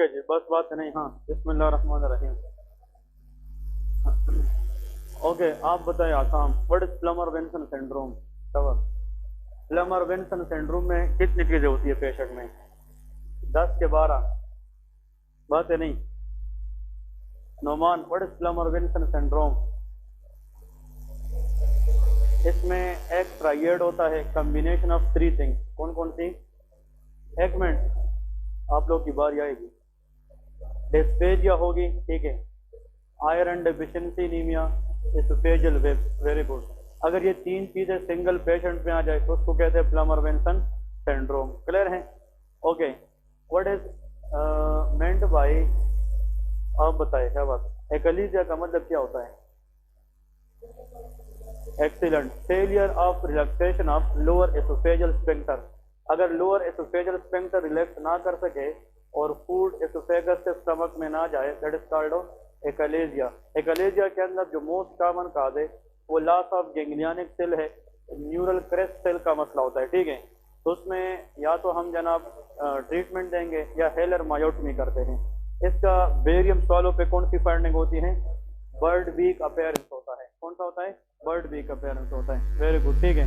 Okay जी, बस बात नहीं। हाँ, बिस्मिल्लाहिर्रहमानिर्रहीम। ओके, आप बताइए Aasam, what is Plummer Vinson syndrome? Cover. Plummer Vinson syndrome में कितनी चीजें होती है पेशेंट में? 10 के 12? बात है नहीं। Noman, what is Plummer Vinson syndrome? इसमें एक ट्राइएड होता है, कॉम्बिनेशन ऑफ 3 थिंग्स। कौन कौन सी? एक मिनट, आप लोग की बारी आएगी। डिस्पेजिया होगी, ठीक है। Iron deficiency anaemia, oesophageal web, very good. अगर ये 3 चीजें सिंगल पेशेंट में आ जाए तो उसको कहते हैं प्लमर विंसन सिंड्रोम। क्लियर है? Okay, what is meant bye, आप बताए क्या बात? एकलीजिया का मतलब क्या होता है? Excellent. Failure of relaxation of lower oesophageal sphincter. अगर लोअर एसोफेजियल स्फिंक्टर रिलैक्स ना कर सके और फूड एसोफेगस से स्टमक में ना जाए, दैट इज कॉल्ड एकलेजिया। एकलेजिया के अंदर जो मोस्ट कॉमन काज है वो लॉस ऑफ गैंग्लियनिक सेल है, न्यूरल क्रेस्ट सेल का मसला होता है, ठीक है। तो उसमें या तो हम जनाब ट्रीटमेंट देंगे या हेलर मायोटमी करते हैं। इसका बेरियम सॉलो पे कौन सी फाइंडिंग होती है? बर्ड वीक अपेयरेंस होता है। कौन सा होता है? बर्ड वीक अपेयरेंस होता है। वेरी गुड, ठीक है।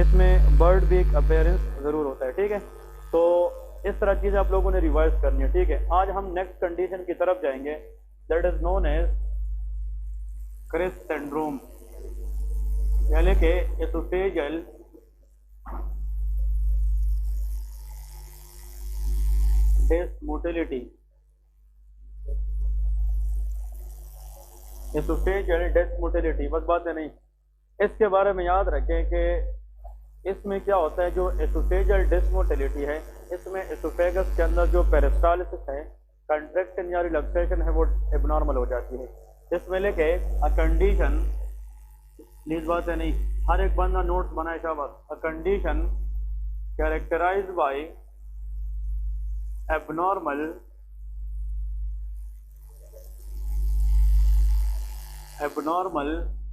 इसमें बर्ड वीक अपेयरेंस जरूर होता है, ठीक है। तो इस तरह चीजें आप लोगों ने रिवाइज करनी है, ठीक है। आज हम नेक्स्ट कंडीशन की तरफ जाएंगे, that is known as CREST syndrome, यानी कि एसोफेजियल डिसमोटिलिटी। एसोफेजियल डिसमोटिलिटी, बस बात है नहीं। इसके बारे में याद रखें कि इसमें क्या होता है, जो एसोफेजियल डिसमोटिलिटी है, इसमें एसोफेगस के अंदर जो पेरिस्टालिसिस है, कंट्रैक्शन या रिलैक्सेशन है, वो एबनॉर्मल हो जाती है। इसमें लेके अ कंडीशन, प्लीज बात है नहीं, हर एक बंदा नोट्स बनाए शाबाश। A condition characterized by abnormal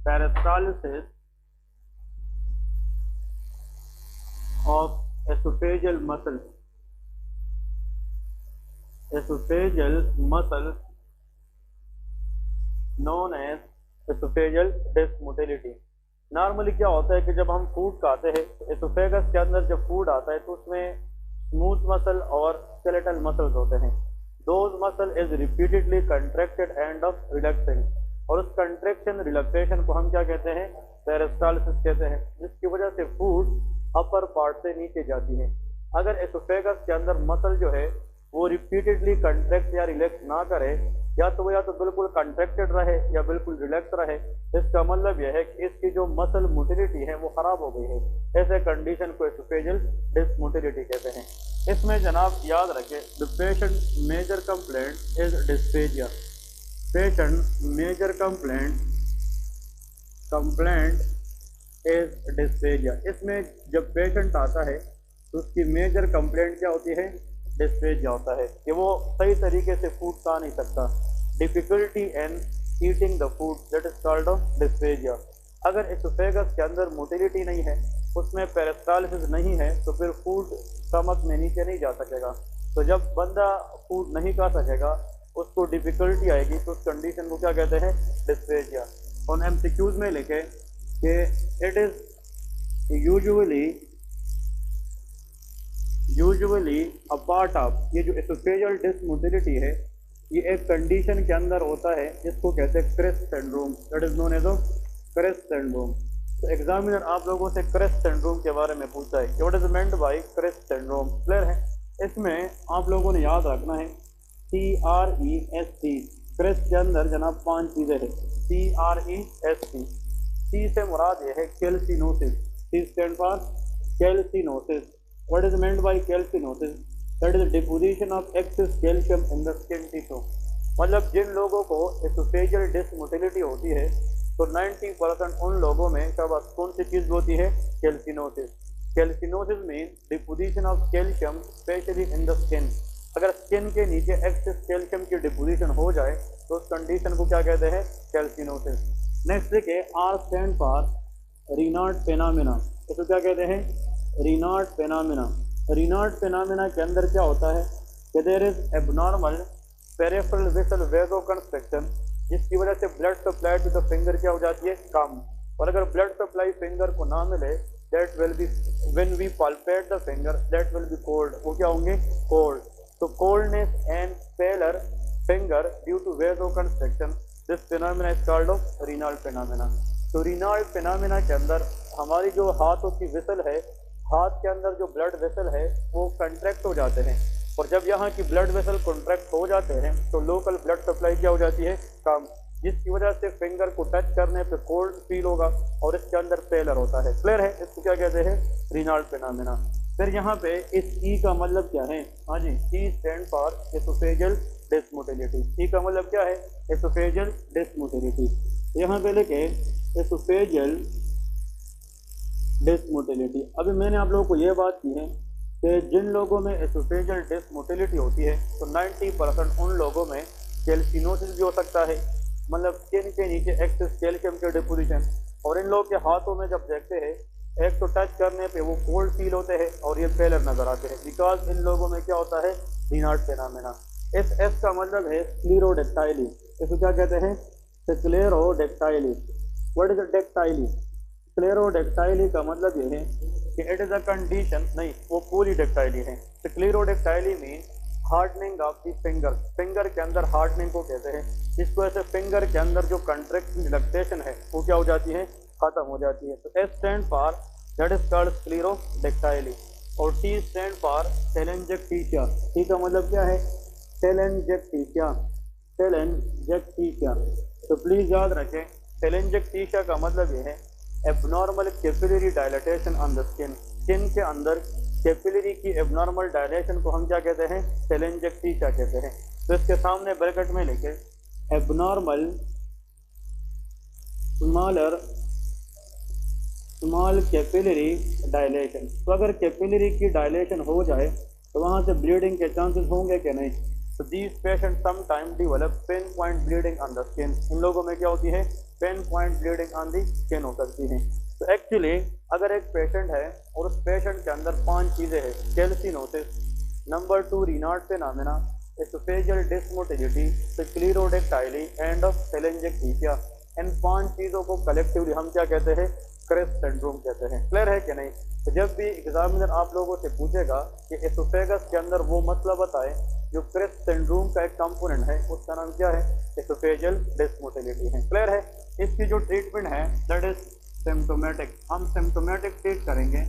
peristalsis of esophageal muscle, known as esophageal dysmotility। Normally क्या होता है कि जब हम फूड खाते हैं तो एसोफेगस के अंदर जब फूड आता है तो उसमें स्मूथ मसल और स्केलेटल मसल्स होते हैं। Those muscle is repeatedly contracted end of relaxing, और उस कंट्रैक्शन रिलैक्सेशन को हम क्या कहते हैं? पेरिस्टालिसिस कहते हैं, जिसकी वजह से फूड अपर पार्ट से नीचे जाती है। अगर एसोफेगस के अंदर मसल जो है वो रिपीटेडली कंट्रैक्ट या रिलैक्स ना करे, या तो बिल्कुल कंट्रैक्टेड रहे या बिल्कुल रिलैक्स रहे, इसका मतलब यह है कि इसकी जो मसल मोटिलिटी है वो खराब हो गई है। ऐसे कंडीशन को एसोफेजियल डिसमोटिलिटी कहते हैं। इसमें जनाब याद रखें, the patient major complaint is dysphagia. Patient major complaint is dysphagia. इसमें जब पेशेंट आता है तो उसकी मेजर कंप्लेंट क्या होती है? डिस्पेजिया होता है कि वो सही तरीके से फूड खा नहीं सकता। Difficulty in eating the food, that is called dysphasia. अगर एसोफेगस के अंदर मोटिलिटी नहीं है, उसमें पेरिस्टालिसिस नहीं है, तो फिर फूड स्टमक में नीचे नहीं जा सकेगा। तो जब बंदा फूड नहीं खा सकेगा, उसको डिफिकल्टी आएगी, तो उस कंडीशन को क्या कहते हैं? डिस्पेजिया। और एमसीक्यूज में लिखे कि it is usually a part of, ये जो एसोफेजियल डिसमोटिलिटी है ये एक कंडीशन के अंदर होता है जिसको कहते हैं CREST syndrome, that is known as CREST syndrome. तो एग्जामिनर आप लोगों से क्रिस सिंड्रोम के बारे में पूछता है कि what is meant by CREST syndrome. Clear है? इसमें आप लोगों ने याद रखना है CREST। क्रिस के अंदर जनाब 5 चीजें हैं। CREST, सी से मुराद ये है calcinosis. C stand for calcinosis. What is meant by calcinosis? That is the deposition of excess calcium in the skin tissue। मतलब जिन लोगों को एसोफेजियल डिसमोटिलिटी होती है तो 90% उन लोगों में शाबाश कौन सी चीज होती है? Calcinosis. Calcinosis mean deposition of calcium specially in the skin. अगर स्किन के नीचे एक्सेस कैल्शियम की डिपोजिशन हो जाए तो उस कंडीशन को क्या कहते हैं? कैल्सिनोसिस। नेक्स्ट देखिए, R स्टैंड फॉर रीनार्ड फेनामिना। इसको क्या कहते हैं? रीनार्ड फेनामिना। रीनार्ड फेनामिना के अंदर क्या होता है कि there is abnormal peripheral vessel vasoconstriction, जिसकी वजह से blood supply to the finger क्या हो जाती है, कम। और अगर ब्लड सप्लाई फिंगर को ना मिले, that will be when we palpate the finger that will be cold, वो क्या होंगे, कोल्ड। तो coldness and paler finger due to vasoconstriction, this phenomena is called of renal phenomena. तो रीनल फिनोमेना के अंदर हमारी जो हाथों की वेसल है, हाथ के अंदर जो ब्लड वेसल है वो कंट्रैक्ट हो जाते हैं, और जब यहाँ की ब्लड वेसल कॉन्ट्रैक्ट हो जाते हैं तो लोकल ब्लड सप्लाई क्या हो जाती है, कम, जिसकी वजह से फिंगर को टच करने पे कोल्ड फील होगा और इसके अंदर पेलर होता है। क्लियर है, इसको क्या कहते हैं, रीनल फिनोमेना। फिर यहाँ पे इस ई का मतलब क्या है, हाँ जी, ई स्टैंड फॉर एसोफेजियल डिसमोटिलिटी। ई का मतलब क्या है, एसोफेजियल डिसमोटिलिटी। यहाँ पे लिखे एसोफेजियल डिसमोटिलिटी। अभी मैंने आप लोगों को ये बात की है कि जिन लोगों में एसोफेजियल डिसमोटिलिटी होती है तो 90% उन लोगों में कैल्सिनोसिस भी हो सकता है, मतलब स्किन के नीचे एक्सेस कैल्शियम के डिपोजिशन। और इन लोगों के हाथों में जब देखते हैं, एक तो टच करने पे वो कोल्ड फील होते हैं और ये पेलर नजर आते हैं, बिकॉज इन लोगों में क्या होता है, रीनल फिनोमेना। एस का मतलब है स्क्लेरोडेक्टाइली। इसको क्या कहते हैं, स्क्लेरोडेक्टाइली। What is डेक्टाइली? स्क्लेरोडेक्टाइली का मतलब ये है कि इट इज अ कंडीशन, नहीं वो पॉलीडेक्टाइली है। Sclerodactyly mean hardening of the finger, finger के अंदर हार्डनिंग को कहते हैं। इसको ऐसे फिंगर के अंदर जो कंट्रैक्शन रिलैक्सेशन है वो क्या हो जाती है, खत्म हो जाती है। तो S stand for that is called sclerodactyly, और T stand for telangiectasia. T का मतलब क्या है, टेलेंजेक्टिशिया, टेलेंजेक्टिशिया। तो प्लीज याद रखें, टेलेंजेक्टिशिया का मतलब ये है abnormal capillary dilatation on the skin. Skin के अंदर कैपिलरी की एबनॉर्मल डायलेशन को हम क्या कहते हैं, टेलेंजेक्टिशिया कहते हैं। तो इसके सामने ब्रैकेट में लिखे एबनॉर्मल स्मॉल कैपिलरी डायलेशन। तो अगर कैपिलरी की डायलेशन हो जाए तो वहाँ से ब्लीडिंग के चांसेस होंगे कि नहीं। तो these patient sometime develop pin point bleeding on the skin. इन लोगों में क्या होती है, pin point bleeding on the skin हो सकती है। तो एक्चुअली अगर एक पेशेंट है और उस पेशेंट के अंदर 5 चीज़ें हैं, calcinosis, number 2 renal phenomena, oesophageal dysmotility, sclerodactyly and telangiectasia, इन 5 चीज़ों को कलेक्टिवली हम क्या कहते हैं, क्रेस्ट सिंड्रोम कहते हैं। क्लियर है कि नहीं? तो जब भी एग्जामिनर आप लोगों से पूछेगा कि एसोफेगस के अंदर वो मसला बताए जो क्रेस्ट सिंड्रोम का एक कंपोनेंट है, उसका नाम क्या है, एसोफेजियल डिसमोटिलिटी है। क्लियर है? इसकी जो ट्रीटमेंट है दैट इज सिम्टोमेटिक। हम सिम्टोमेटिक ट्रीट करेंगे,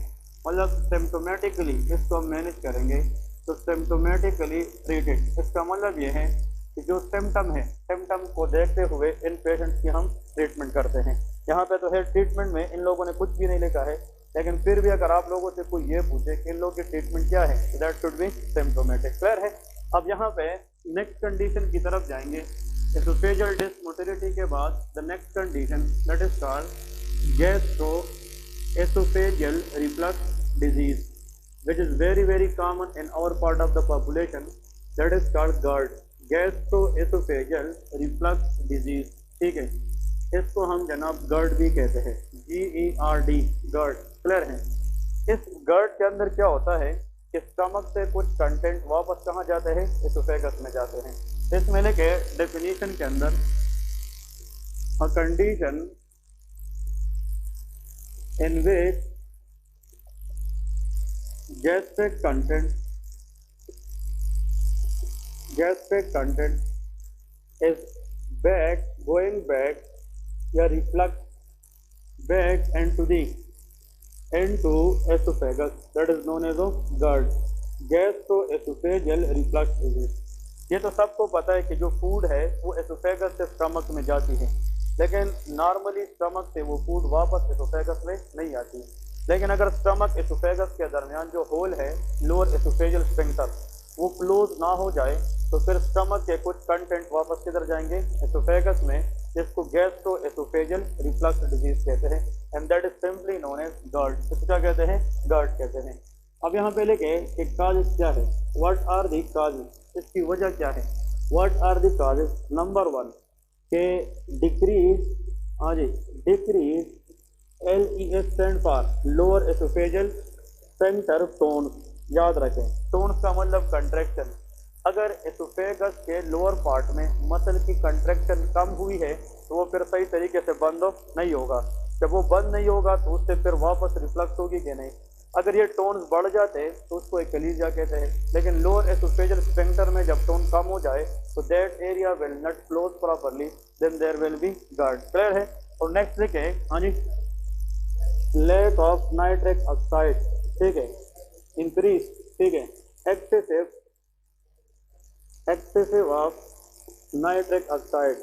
मतलब सिम्टोमेटिकली इसको हम मैनेज करेंगे। तो सिम्टोमेटिकली ट्रीटेड, इसका मतलब ये है कि जो सिम्टम है, सिम्टम को देखते हुए इन पेशेंट्स की हम ट्रीटमेंट करते हैं। यहाँ पे तो है ट्रीटमेंट में इन लोगों ने कुछ भी नहीं लिखा है, लेकिन फिर भी अगर आप लोगों से कोई ये पूछे कि इन लोगों की ट्रीटमेंट क्या है, that should B symptomatic. Clear है? अब यहाँ पे नेक्स्ट कंडीशन की तरफ जाएंगे। एसोफेजियल डिसमोटिलिटी के बाद the next condition that is called gastroesophageal reflux disease, which is very common in our part of the population, that is called GERD, gastro-oesophageal reflux disease. ठीक है, इसको हम जनाब GERD भी कहते हैं, GERD, GERD। क्लियर है? इस GERD के अंदर क्या होता है कि स्टमक से कुछ कंटेंट वापस कहाँ जाते हैं, एसोफेगस में जाते हैं। इसमें लेके डेफिनेशन के अंदर a condition in which gastric content is going back या reflux back into esophagus, that is known as GERD, gastro-oesophageal reflux disease. ये तो सबको पता है कि जो फूड है वो एसोफेगस से स्टमक में जाती है, लेकिन नॉर्मली स्टमक से वो फूड वापस एसोफेगस में नहीं आती। लेकिन अगर स्टमक एसोफेगस के दरमियान जो होल है, लोअर एसोफेजियल स्फिंक्टर, वो क्लोज ना हो जाए तो फिर स्टमक के कुछ कंटेंट वापस किधर जाएंगे, एसोफेगस में, जिसको गैस्ट्रोएसोफेजियल रिफ्लक्स डिजीज कहते हैं, and that is simply known as GERD। इसको क्या कहते हैं, GERD कहते हैं। अब यहाँ पे लेके कि काजेस क्या है, व्हाट आर दी काजेस, इसकी वजह क्या है, what are the causes. Number 1 के डिक्रीज, हाँ जी, decrease LES stand for lower oesophageal sphincter tones. याद रखें, टोन्स का मतलब कंट्रैक्शन। अगर एसोफेगस के लोअर पार्ट में मसल की कंट्रैक्शन कम हुई है तो वो फिर सही तरीके से बंद नहीं होगा। जब वो बंद नहीं होगा तो उससे फिर वापस रिफ्लक्स होगी कि नहीं। अगर ये टोन्स बढ़ जाते हैं तो उसको एक कलीजिया कहते हैं, लेकिन लोअर एसोफेजियल स्फिंक्टर में जब टोन कम हो जाए तो that area will not close properly, then there will be guard. Clear है। और नेक्स्ट लिखे, हाँ जी, लैक ऑफ नाइट्रिक ऑक्साइड, ठीक है, इंक्रीज, ठीक है, एक्सेसिव ऑफ नाइट्रिक ऑक्साइड,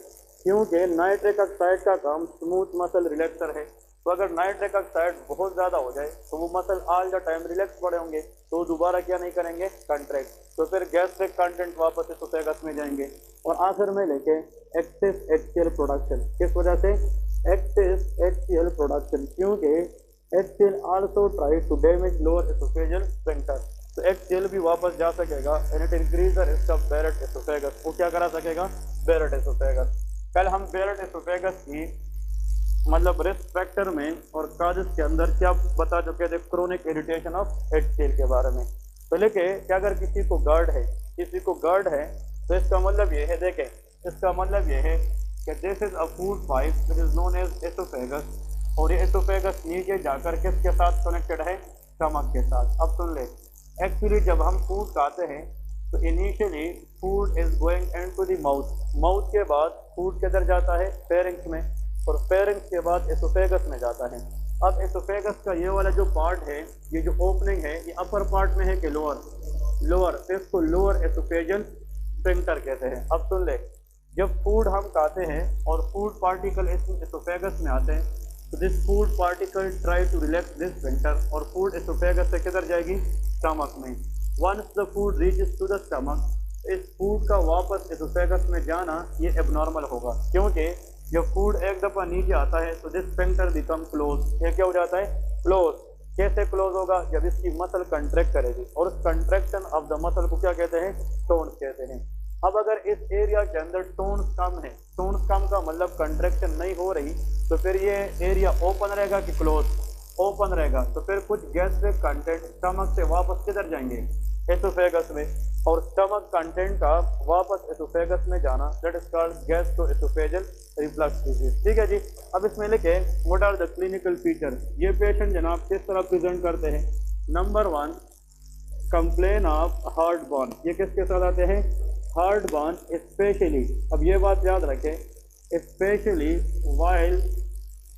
क्योंकि नाइट्रिक ऑक्साइड का काम स्मूथ मसल रिलैक्सर है। तो अगर नाइट्रिक ऑक्साइड बहुत ज़्यादा हो जाए तो वो muscle all the time relax पड़े होंगे तो दोबारा क्या नहीं करेंगे, कंट्रैक्ट, तो फिर गैस्ट्रिक कंटेंट वापस एसोफेगस में जाएंगे। और आखिर में लेके एक्सेस एक्सियल प्रोडक्शन, किस वजह से, एक्सेस एक्सियल प्रोडक्शन, क्योंकि axial also try to damage lower oesophageal sphincter, तो एक्सियल भी वापस जा सकेगा and it increase the risk of Barrett esophagus. वो क्या करा सकेगा, बैरेट एसोफेगस। कल हम बैरेट एसोफेगस की मतलब रिस्क फैक्टर में और काजेस के अंदर क्या बता चुके थे, क्रोनिक इरिटेशन ऑफ एक्सियल के बारे में। तो लेके क्या, अगर किसी को GERD है, किसी को GERD है, तो इसका मतलब ये है, देखें, इसका मतलब ये है कि this is a food pipe which is known as esophagus, और ये एसोफेगस नीचे जाकर किसके साथ कनेक्टेड है, स्टमक के साथ। अब सुन ले, एक्चुअली जब हम फूड खाते हैं तो initially food is going into the mouth, mouth के बाद फूड किधर जाता है, फेरिंक्स में, और फेरिंक्स के बाद एसोफेगस में जाता है। अब एसोफेगस का ये वाला जो पार्ट है, ये जो ओपनिंग है, ये अपर पार्ट में है कि लोअर, लोअर, तो इसको लोअर एसोफेजियल स्फिंक्टर कहते हैं। अब सुन ले, जब फूड हम खाते हैं और फूड पार्टिकल एसोफेगस में आते हैं तो this food particle try to relax this sphincter, और फूड एसोफेगस से किधर जाएगी, स्टमक में। Once the food reaches to the stomach, इस फूड का वापस एसोफेगस में जाना ये एबनॉर्मल होगा, क्योंकि जब फूड एक दफ़ा नीचे आता है तो दिस स्फिंक्टर बिकम क्लोज, ये क्या हो जाता है, क्लोज। कैसे क्लोज होगा, जब इसकी मसल कंट्रैक्ट करेगी, और उस कंट्रैक्शन ऑफ द मसल को क्या कहते हैं, टोन्स कहते हैं। अब अगर इस एरिया के अंदर टोन्स कम है, टोन्स कम का मतलब कंट्रैक्शन नहीं हो रही, तो फिर ये एरिया ओपन रहेगा कि क्लोज, ओपन रहेगा, तो फिर कुछ गैस्ट्रिक कंटेंट स्टमक से वापस किधर जाएंगे, एसोफेगस में, और स्टमक कंटेंट का वापस एसोफेगस में जाना, that is called gastroesophageal reflux disease. ठीक है जी। अब इसमें लिखे, what are the clinical features, ये पेशेंट जनाब किस तरह प्रेजेंट करते हैं। Number 1, complain of heartburn, ये किसके साथ आते हैं, हार्ट बर्न स्पेशली, अब ये बात याद रखें, स्पेशली वाइल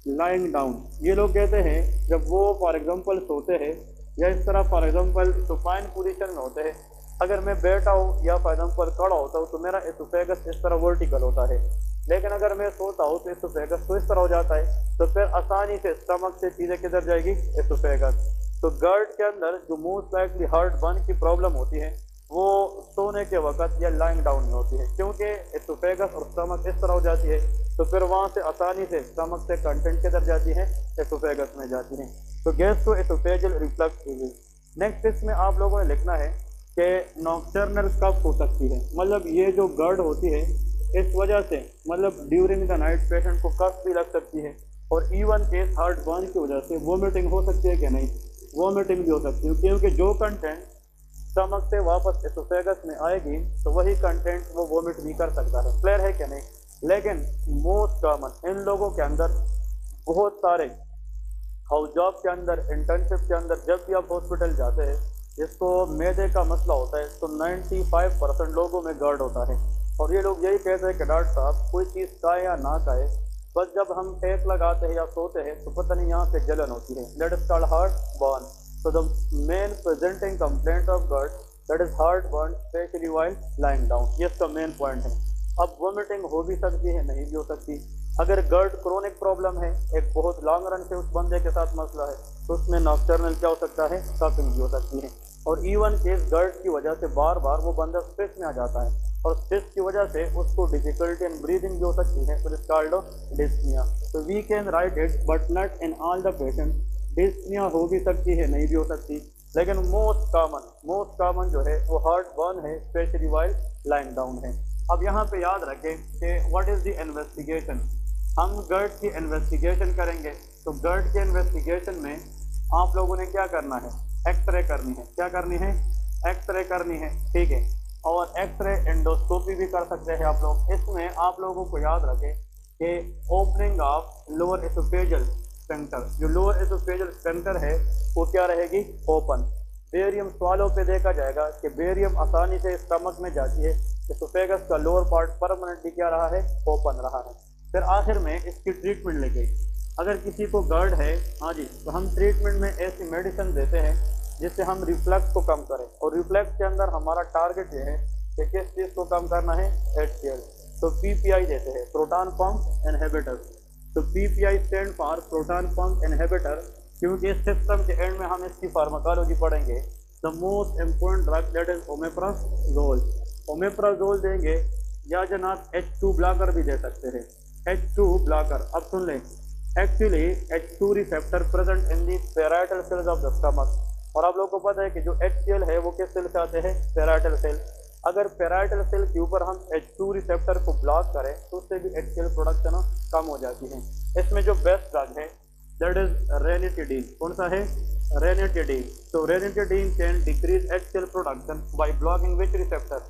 लाइंग डाउन। ये लोग कहते हैं जब वो फॉर एग्जांपल सोते हैं या इस तरह फॉर एग्जांपल सुपाइन पोजीशन में होते हैं, अगर मैं बैठा हूँ या फॉर एग्जांपल खड़ा होता हूँ तो मेरा एसोफेगस इस तरह वर्टिकल होता है, लेकिन अगर मैं सोता हूँ तो एसोफेगस तो इस तरह हो जाता है, तो फिर आसानी से स्टमक से चीज़ें किधर जाएगी, एसोफेगस। तो GERD के अंदर जो मोस्ट लाइकली हार्ट बर्न की प्रॉब्लम होती है वो सोने के वक्त या लाइंग डाउन में होती है, क्योंकि एसोफेगस और स्टमक इस तरह हो जाती है, तो फिर वहाँ से आसानी से स्टमक से कंटेंट किधर जाती है, एसोफेगस में जाती है। तो गैस्ट्रोएसोफेजियल रिफ्लक्स डिजीज। नेक्स्ट इसमें आप लोगों ने लिखना है कि नॉक्टर्नल कफ हो सकती है, मतलब ये जो GERD होती है इस वजह से, मतलब ड्यूरिंग द नाइट पेशेंट को कफ भी लग सकती है, और इवन केस हार्ट बर्न की वजह से वोमिटिंग हो सकती है कि नहीं, वोमिटिंग भी हो सकती है, क्योंकि जो कंटेंट स्टमक से वापस एसोफेगस में आएगी तो वही कंटेंट वो वोमिट नहीं कर सकता है। क्लियर है कि नहीं। लेकिन मोस्ट कॉमन इन लोगों के अंदर बहुत सारे हाउस जॉब के अंदर, इंटर्नशिप के अंदर, जब भी आप हॉस्पिटल जाते हैं जिसको मैदे का मसला होता है तो 95% लोगों में GERD होता है, और ये लोग यही कहते हैं कि डॉक्टर साहब कोई चीज़ खाए या ना खाए, बस जब हम टेक लगाते हैं या सोते हैं तो पता नहीं यहाँ से जलन होती है, that is called heart burn. So the main presenting complaint of GERD, that is heartburn, especially while lying down, ये इसका मेन पॉइंट है। अब वोमिटिंग हो भी सकती है, नहीं भी हो सकती। अगर GERD क्रोनिक प्रॉब्लम है, एक बहुत लॉन्ग रन से उस बंदे के साथ मसला है, तो उसमें नॉक्टर्नल क्या हो सकता है, कफिंग भी हो सकती है। और इवन केस GERD की वजह से बार बार वो बंदा स्ट्रेस में आ जाता है, और स्ट्रेस की वजह से उसको डिफिकल्टी इन ब्रीदिंग भी हो सकती है, तो इट्स कॉल्ड डिस्निया। तो we can write it but not in all the patient. Dyspnea हो भी सकती है, नहीं भी हो सकती, लेकिन मोस्ट कॉमन जो है वो हार्ट बर्न है, स्पेशली वाइल लाइंग डाउन है। अब यहाँ पे याद रखें कि व्हाट इज द इन्वेस्टिगेशन, हम GERD की इन्वेस्टिगेशन करेंगे। तो GERD के इन्वेस्टिगेशन में आप लोगों ने क्या करना है, एक्सरे करनी है। क्या करनी है, एक्सरे करनी है, ठीक है। और एक्सरे एंडोस्कोपी भी कर सकते हैं आप लोग। इसमें आप लोगों को याद रखें कि opening of lower oesophageal sphincter, जो लोअर एसोफेजियल स्फिंक्टर है वो क्या रहेगी, ओपन। बेरियम सवालों पे देखा जाएगा कि बेरियम आसानी से स्टमक में जाती है, एसोफेगस का लोअर पार्ट परमानेंटली क्या रहा है, ओपन रहा है। फिर आखिर में इसकी ट्रीटमेंट लेके, अगर किसी को गर्ड है, हाँ जी, तो हम ट्रीटमेंट में ऐसी मेडिसिन देते हैं जिससे हम रिफ्लक्स को कम करें। और रिफ्लक्स के अंदर हमारा टारगेट ये है कि किस चीज़ को कम करना है, HCl। तो PPI देते हैं, प्रोटॉन पंप इनहिबिटर। तो PPI stand for proton pump inhibitor, क्योंकि इस सिस्टम के एंड में हम इसकी फार्माकोलॉजी पढ़ेंगे। The most important drug that is omeprazole. Omeprazole देंगे या जनाब H2 ब्लॉकर भी दे सकते हैं, H2 ब्लॉकर। अब सुन लें, actually H2 receptor present in the parietal cells of the stomach. और आप लोगों को पता है कि जो HCl है वो किस सेल से आते हैं, पैराइटल सेल। अगर पैराइटल सेल के ऊपर हम H2 रिसेप्टर को ब्लॉक करें तो उससे भी HCl प्रोडक्शन कम हो जाती है। इसमें जो बेस्ट ड्रग है दैट इज रेनिटिडीन। कौन सा है, रेनिटिडीन। तो ranitidine can decrease HCl production by blocking which receptor,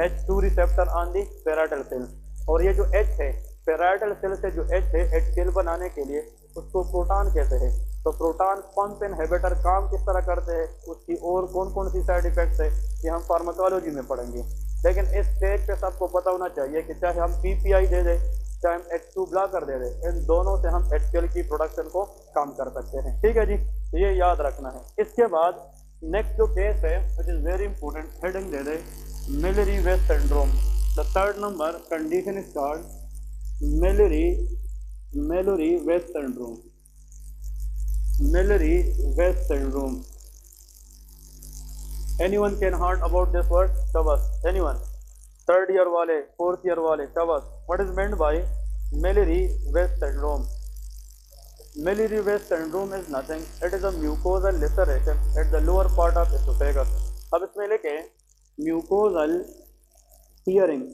H2 receptor on the parietal cell. और ये जो H है, पैराइटल सेल से जो H है HCl बनाने के लिए उसको प्रोटॉन कहते हैं। तो प्रोटॉन पंप इनहिबिटर काम किस तरह करते हैं, उसकी और कौन कौन सी साइड इफेक्ट्स है ये हम फार्माकोलॉजी में पढ़ेंगे। लेकिन इस स्टेज पे सबको पता होना चाहिए कि चाहे हम PPI दे दें, चाहे हम H2 ब्लॉकर दे दें, इन दोनों से हम HCl की प्रोडक्शन को कम कर सकते हैं। ठीक है जी, तो ये याद रखना है। इसके बाद नेक्स्ट जो केस है which is very important, heading दे दे, Mallory West syndrome. The third number condition is called Mallory West syndrome. Mallory West syndrome. Anyone can heard about this word? Shabas. Anyone? Third year वाले, fourth year वाले, Shabas. What is meant by Mallory West syndrome? Mallory West syndrome is nothing. It is a mucosal laceration at the lower part of esophagus. अब इसमें लेके mucosal tearing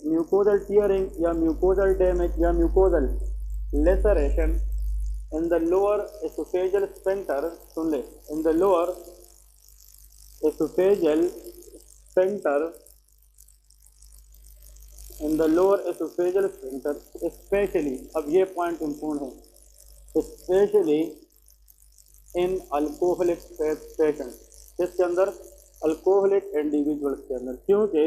या mucosal damage या mucosal laceration in the lower esophageal sphincter, सुन ले, in the lower esophageal sphincter, in the lower esophageal sphincter, especially, अब ये point important है, especially in alcoholic patient, इसके अंदर अल्कोहलिक इंडिविजुअल्स के अंदर, क्योंकि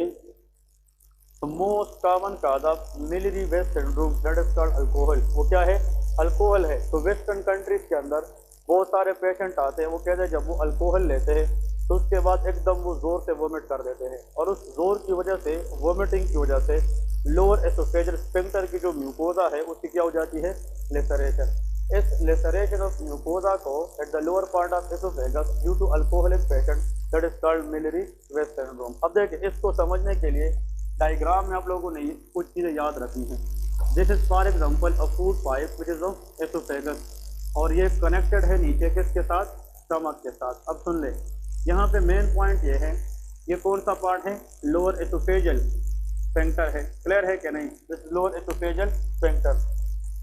most common cause of Mallory West syndrome that is called alcohol. वो क्या है, अल्कोहल है। तो वेस्टर्न कंट्रीज के अंदर बहुत सारे पेशेंट आते हैं, वो कहते हैं जब वो अल्कोहल लेते हैं तो उसके बाद एकदम वो जोर से वोमिट कर देते हैं, और उस जोर की वजह से, वोमिटिंग की वजह से लोअर एसोफेजियल स्फिंक्टर की जो म्यूकोजा है उसकी क्या हो जाती है, लेसरेशन। इस लेसरेशन ऑफ म्यूकोजा को at the lower part of oesophagus due to alcoholic patient that is called Mallory West syndrome. अब देखिए, इसको समझने के लिए डायग्राम में आप लोगों ने कुछ चीज़ें याद रखनी है। This is for example a food pipe which is of oesophagus, और ये कनेक्टेड है नीचे किसके साथ, स्टमक के साथ। अब सुन ले, यहाँ पे मेन पॉइंट ये है, ये कौन सा पार्ट है, लोअर एसोफेजियल स्फिंक्टर है। क्लियर है कि नहीं, दिस लोअर एसोफेजियल स्फिंक्टर।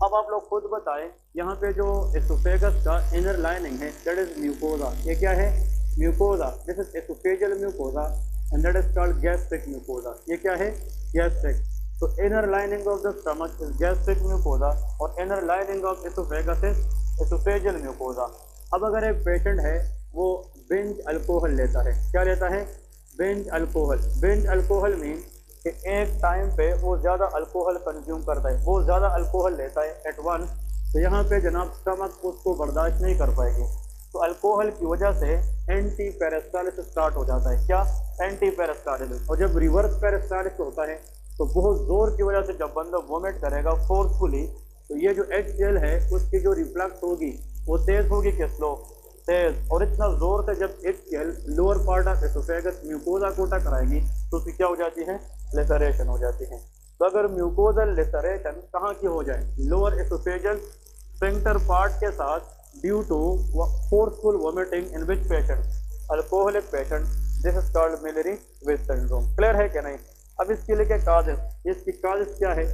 अब आप लोग खुद बताएं, यहाँ पे जो एसोफेगस का इनर लाइनिंग है दैट इज म्यूकोजा। ये क्या है, mucosa. This is oesophageal mucosa and that is called gastric mucosa। ये क्या है, gastric। तो inner lining of the stomach is gastric mucosa और inner lining of esophagus is esophageal mucosa। अब अगर एक पेशेंट है वो बिंज अल्कोहल लेता है, क्या लेता है, binge alcohol. Binge alcohol mean कि एक टाइम पे वो ज़्यादा अल्कोहल कंज्यूम करता है, वो ज़्यादा अल्कोहल लेता है एट वंस, तो यहाँ पे जनाब स्टमक उसको बर्दाश्त नहीं कर पाएगी। तो अल्कोहल की वजह से एंटी पेरिस्टालिसिस स्टार्ट हो जाता है। क्या, एंटी पेरिस्टालिसिस। और जब रिवर्स पेरिस्टालिसिस होता है तो बहुत जोर की वजह से जब बंदा वोमिट करेगा फोर्सफुली, तो ये जो HCl है उसकी जो रिफ्लक्स होगी वो तेज होगी कि स्लो, तेज। और इतना जोर से जब HCl lower part of oesophagus mucosa को टकराएगी तो उसकी क्या हो जाती है, लेसरेशन हो जाती है। तो अगर म्यूकोजल लेसरेशन कहाँ की हो जाए, लोअर एसोफेजियल स्फिंक्टर पार्ट के साथ, due to forceful vomiting in which patient, alcoholic patient, this is called Mallory West syndrome. Clear है कि नहीं। अब इसके लिए क्या काजेस, इसकी काजेस क्या है,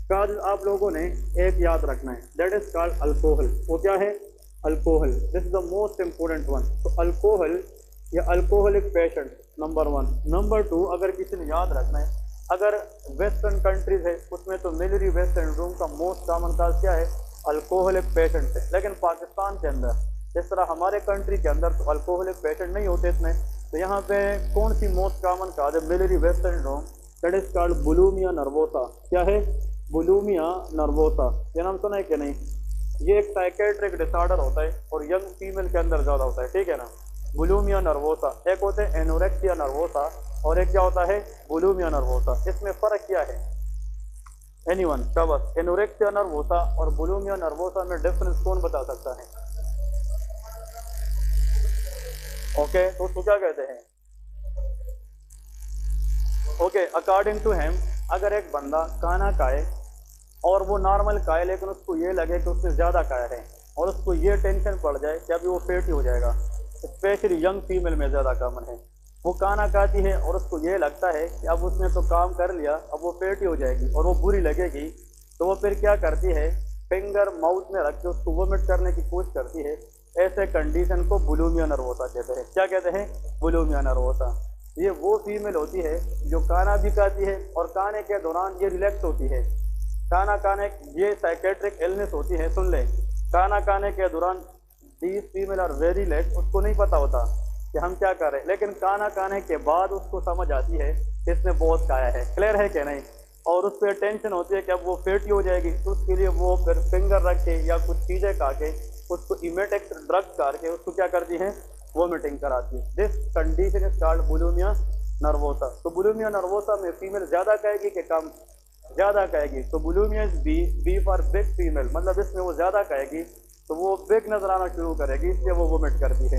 काजेस आप लोगों ने एक याद रखना है, दैट इज कॉल्ड अल्कोहल। वो क्या है, alcohol. This is the most important one. तो अल्कोहल ये अल्कोहलिक पेशेंट नंबर 1। नंबर 2, अगर किसी ने याद रखना है, अगर वेस्टर्न कंट्रीज है उसमें तो मिलिट्री वेस्ट सिंड्रोम का मोस्ट कॉमन काज क्या है, अल्कोहलिक पेशेंट है। लेकिन पाकिस्तान के अंदर जिस तरह हमारे कंट्री के अंदर तो अल्कोहलिक पेशेंट नहीं होते इतने, तो यहाँ पे कौन सी मोस्ट कॉमन काज है, military waste syndrome, that is called bulimia nervosa. क्या है, बुलिमिया नर्वोसा। ये नाम सुना है कि नहीं? ये एक साइकेट्रिक डिसऑर्डर होता है और यंग फीमेल के अंदर ज़्यादा होता है, ठीक है ना। बुलिमिया नर्वोसा, एक होते हैं एनोरेक्सिया नर्वोसा और एक क्या होता है, बुलिमिया नर्वोसा। इसमें फ़र्क क्या है? एनीवन? शाबाश। एनोरेक्सिया नर्वोसा और बुलिमिया नर्वोसा में डिफरेंस कौन बता सकता है? ओके, तो उसको क्या कहते हैं? ओके, अकॉर्डिंग टू हिम, अगर एक बंदा खाना खाए और वो नॉर्मल खाए लेकिन उसको ये लगे कि उससे ज़्यादा खाया है और उसको ये टेंशन पड़ जाए कि अभी वो फैटी हो जाएगा, स्पेशली यंग फीमेल में ज़्यादा कॉमन है। वो खाना खाती है और उसको ये लगता है कि अब उसने तो काम कर लिया, अब वो फैटी हो जाएगी और वो बुरी लगेगी, तो वो फिर क्या करती है, फिंगर माउथ में रख के उसको वोमिट करने की कोशिश करती है। ऐसे कंडीशन को बुलिमिया नर्वोसा कहते हैं। क्या कहते हैं? Bulimia nervosa. ये वो फीमेल होती है जो खाना भी खाती है और खाने के दौरान ये रिलैक्स होती है। खाना खाने, ये साइकेट्रिक इलनेस होती है, सुन ले, खाना खाने के दौरान these female are very late, उसको नहीं पता होता कि हम क्या कर रहे हैं, लेकिन खाना खाने के बाद उसको समझ आती है कि इसने बहुत खाया है। क्लियर है कि नहीं? और उस पर टेंशन होती है कि अब वो फैटी हो जाएगी, तो उसके लिए वो फिर फिंगर रख के या कुछ चीज़ें खा के उसको इमेटेक्स ड्रग करके उसको क्या करती है, वोमिटिंग कराती है। This condition is called bulimia nervosa. तो बुलिमिया नर्वोसा में फीमेल ज़्यादा खाएगी कि कम? ज़्यादा खाएगी। तो bulimia is B for big female, मतलब इसमें वो ज़्यादा खाएगी तो वो बिग नजर आना शुरू करेगी, इसलिए वो वोमिट करती है।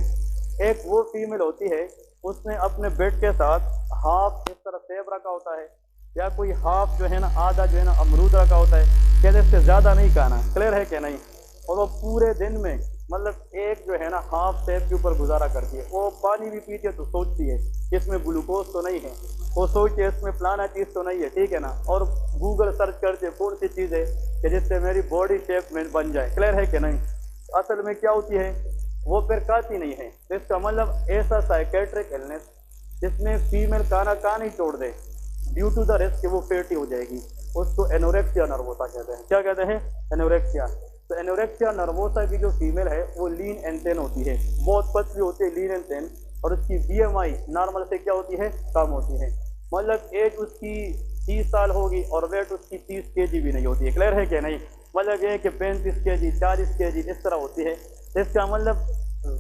एक वो फीमेल होती है, उसने अपने बेड के साथ हाफ इस तरह सेब रखा होता है या कोई हाफ जो है ना, आधा जो है ना अमरूद रखा होता है, कहते इससे ज़्यादा नहीं खाना। क्लियर है कि नहीं? और वो पूरे दिन में मतलब एक जो है ना हाफ सेब के ऊपर गुजारा करती है। वो पानी भी पीती है तो सोचती है कि इसमें ग्लूकोज तो नहीं है, वो सोचती है इसमें फलाना चीज़ तो नहीं है, ठीक है ना, और गूगल सर्च करते हैं कौन सी चीज़ है कि जिससे मेरी बॉडी शेप में बन जाए। क्लियर है कि नहीं? असल में क्या होती है, वो फिर खाती नहीं है। तो इसका मतलब ऐसा साइकेट्रिक इलनेस जिसमें फीमेल खाना खाना ही छोड़ दे ड्यू टू द रिस्क कि वो फैटी हो जाएगी, उसको एनोरेक्सिया नर्वोसा कहते हैं। क्या कहते हैं? एनोरेक्सिया। तो एनोरेक्सिया नर्वोसा की जो फीमेल है वो लीन एंड थिन होती है, बहुत पतली होती है, लीन एंड थिन, और उसकी बीएमआई नॉर्मल से क्या होती है, कम होती है। मतलब एज उसकी 30 साल होगी और वेट उसकी 30 केजी भी नहीं होती है। क्लियर है कि नहीं? मतलब ये कि 35 केजी 40 केजी इस तरह होती है। इसका मतलब